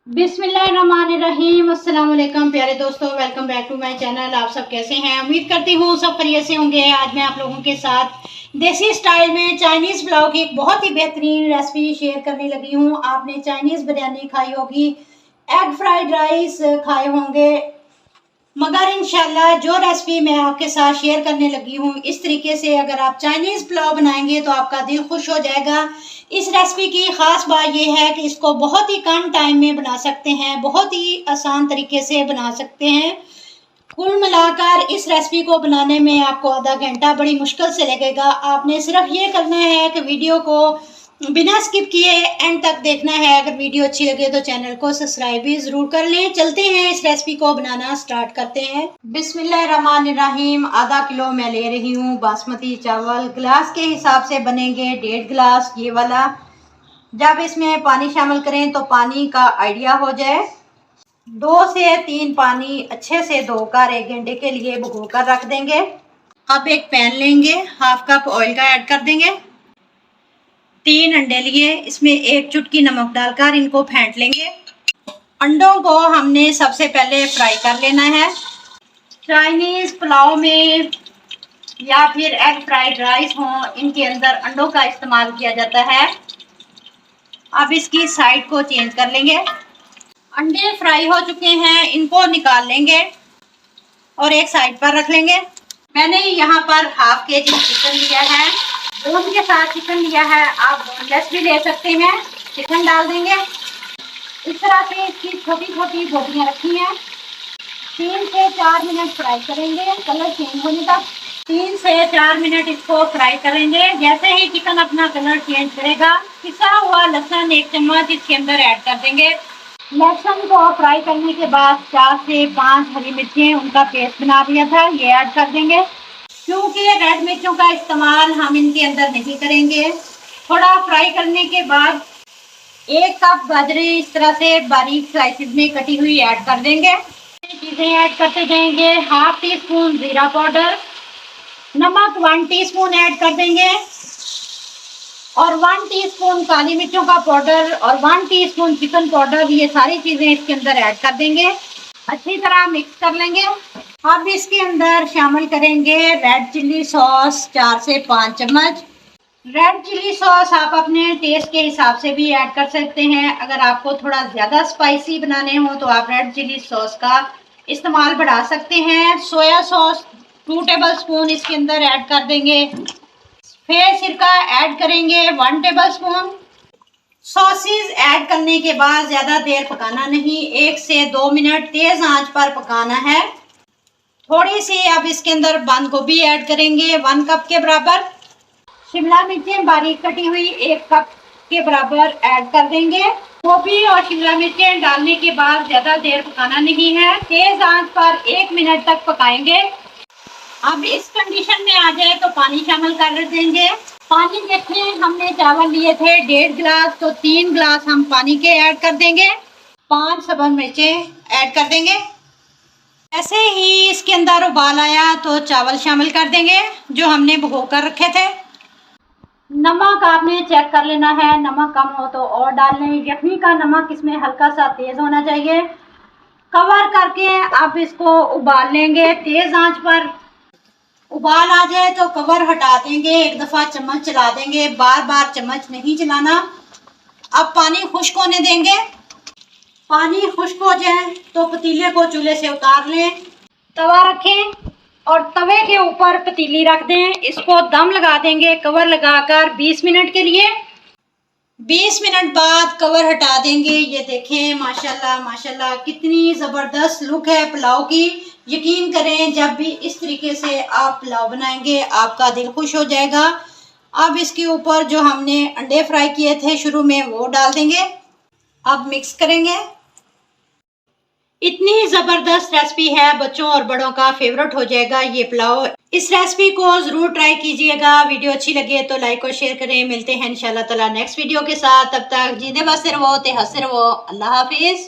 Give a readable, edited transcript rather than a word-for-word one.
बिस्मिल्लाहिर्रहमानिर्रहीम। अस्सलाम वालेकुम प्यारे दोस्तों, welcome back to my channel. आप सब कैसे हैं? उम्मीद करती हूँ सब खैरियत से होंगे। आज मैं आप लोगों के साथ देसी स्टाइल में चाइनीज़ पुलाव की एक बहुत ही बेहतरीन रेसिपी शेयर करने लगी हूँ। आपने चाइनीज़ बिरयानी खाई होगी, एग फ्राइड राइस खाए होंगे, मगर इंशाल्लाह जो रेसिपी मैं आपके साथ शेयर करने लगी हूँ इस तरीके से अगर आप चाइनीज़ पुलाव बनाएंगे तो आपका दिल खुश हो जाएगा। इस रेसिपी की ख़ास बात यह है कि इसको बहुत ही कम टाइम में बना सकते हैं, बहुत ही आसान तरीके से बना सकते हैं। कुल मिलाकर इस रेसिपी को बनाने में आपको आधा घंटा बड़ी मुश्किल से लगेगा। आपने सिर्फ ये करना है कि वीडियो को बिना स्किप किए एंड तक देखना है। अगर वीडियो अच्छी लगे तो चैनल को सब्सक्राइब भी ज़रूर कर लें। चलते हैं इस रेसिपी को बनाना स्टार्ट करते हैं। बिस्मिल्लाहिर्रहमानिर्रहीम। आधा किलो मैं ले रही हूँ बासमती चावल। गिलास के हिसाब से बनेंगे 1.5 गिलास ये वाला। जब इसमें पानी शामिल करें तो पानी का आइडिया हो जाए। 2 से 3 पानी अच्छे से धोकर 1 घंटे के लिए भिगो कर रख देंगे। अब एक पैन लेंगे, हाफ कप ऑयल का ऐड कर देंगे। 3 अंडे लिए, इसमें 1 चुटकी नमक डालकर इनको फेंट लेंगे। अंडों को हमने सबसे पहले फ्राई कर लेना है। चाइनीज़ पुलाव में या फिर एग फ्राइड राइस हो, इनके अंदर अंडों का इस्तेमाल किया जाता है। अब इसकी साइड को चेंज कर लेंगे। अंडे फ्राई हो चुके हैं, इनको निकाल लेंगे और एक साइड पर रख लेंगे। मैंने यहाँ पर हाफ केजी चिकन लिया है, बोन के साथ चिकन लिया है। आप बोनलेस भी ले सकते हैं। चिकन डाल देंगे। इस तरह से इसकी छोटी छोटी बोटियाँ रखी हैं। 3 से 4 मिनट फ्राई करेंगे, कलर चेंज होने तक। 3 से 4 मिनट इसको फ्राई करेंगे। जैसे ही चिकन अपना कलर चेंज करेगा, पिसा हुआ लहसुन 1 चम्मच इसके अंदर ऐड कर देंगे। लहसुन को फ्राई करने के बाद 4 से 5 हरी मिर्चें, उनका पेस्ट बना दिया था, ये ऐड कर देंगे। क्योंकि रेड मिर्चों का इस्तेमाल हम इनके अंदर नहीं करेंगे। थोड़ा फ्राई करने के बाद 1 कप गाजरें इस तरह से बारीक स्लाइसेस में कटी हुई ऐड कर देंगे। चीज़ें ऐड करते जाएंगे। हाफ टी स्पून जीरा पाउडर, नमक 1 टीस्पून ऐड कर देंगे और 1 टीस्पून काली मिर्चों का पाउडर और 1 टीस्पून चिकन पाउडर, ये सारी चीज़ें इसके अंदर ऐड कर देंगे। अच्छी तरह मिक्स कर लेंगे। अब इसके अंदर शामिल करेंगे रेड चिल्ली सॉस 4 से 5 चम्मच। रेड चिल्ली सॉस आप अपने टेस्ट के हिसाब से भी ऐड कर सकते हैं। अगर आपको थोड़ा ज़्यादा स्पाइसी बनाने हो तो आप रेड चिल्ली सॉस का इस्तेमाल बढ़ा सकते हैं। सोया सॉस 2 टेबल स्पून इसके अंदर ऐड कर देंगे। फिर सिरका ऐड करेंगे 1 टेबल स्पून। सॉसेज ऐड करने के बाद ज़्यादा देर पकाना नहीं, 1 से 2 मिनट तेज़ आंच पर पकाना है। थोड़ी सी अब इसके अंदर बंद गोभी ऐड करेंगे 1 कप के बराबर। शिमला मिर्चें बारीक कटी हुई 1 कप के बराबर ऐड कर देंगे। गोभी और शिमला मिर्चें डालने के बाद ज़्यादा देर पकाना नहीं है, तेज़ आंच पर 1 मिनट तक पकाएंगे। अब इस कंडीशन में आ जाए तो पानी शामिल कर देंगे। पानी देखें, हमने चावल लिए थे 1.5 गिलास, तो 3 गिलास हम पानी के ऐड कर देंगे। 5 सब्ज़ मिर्चें ऐड कर देंगे। ऐसे ही इसके अंदर उबाल आया तो चावल शामिल कर देंगे जो हमने भिगो कर रखे थे। नमक आपने चेक कर लेना है, नमक कम हो तो और डाल लें। यखनी का नमक इसमें हल्का सा तेज़ होना चाहिए। कवर करके अब इसको उबाल लेंगे तेज़ आंच पर। उबाल आ जाए तो कवर हटा देंगे, 1 दफ़ा चम्मच चला देंगे, बार बार चम्मच नहीं चलाना। अब पानी खुश्क होने देंगे। पानी खुश्क हो जाए तो पतीले को चूल्हे से उतार लें। तवा रखें और तवे के ऊपर पतीली रख दें। इसको दम लगा देंगे कवर लगाकर 20 मिनट के लिए। 20 मिनट बाद कवर हटा देंगे। ये देखें माशाल्लाह माशाल्लाह कितनी ज़बरदस्त लुक है पुलाव की। यकीन करें जब भी इस तरीके से आप पुलाव बनाएंगे आपका दिल खुश हो जाएगा। अब इसके ऊपर जो हमने अंडे फ्राई किए थे शुरू में वो डाल देंगे। अब मिक्स करेंगे। इतनी ज़बरदस्त रेसिपी है, बच्चों और बड़ों का फेवरेट हो जाएगा ये पुलाव। इस रेसिपी को ज़रूर ट्राई कीजिएगा। वीडियो अच्छी लगे तो लाइक और शेयर करें। मिलते हैं इंशाल्लाह ताला नेक्स्ट वीडियो के साथ। तब तक जीने बसते रहो, हंसते रहो। अल्लाह हाफिज़।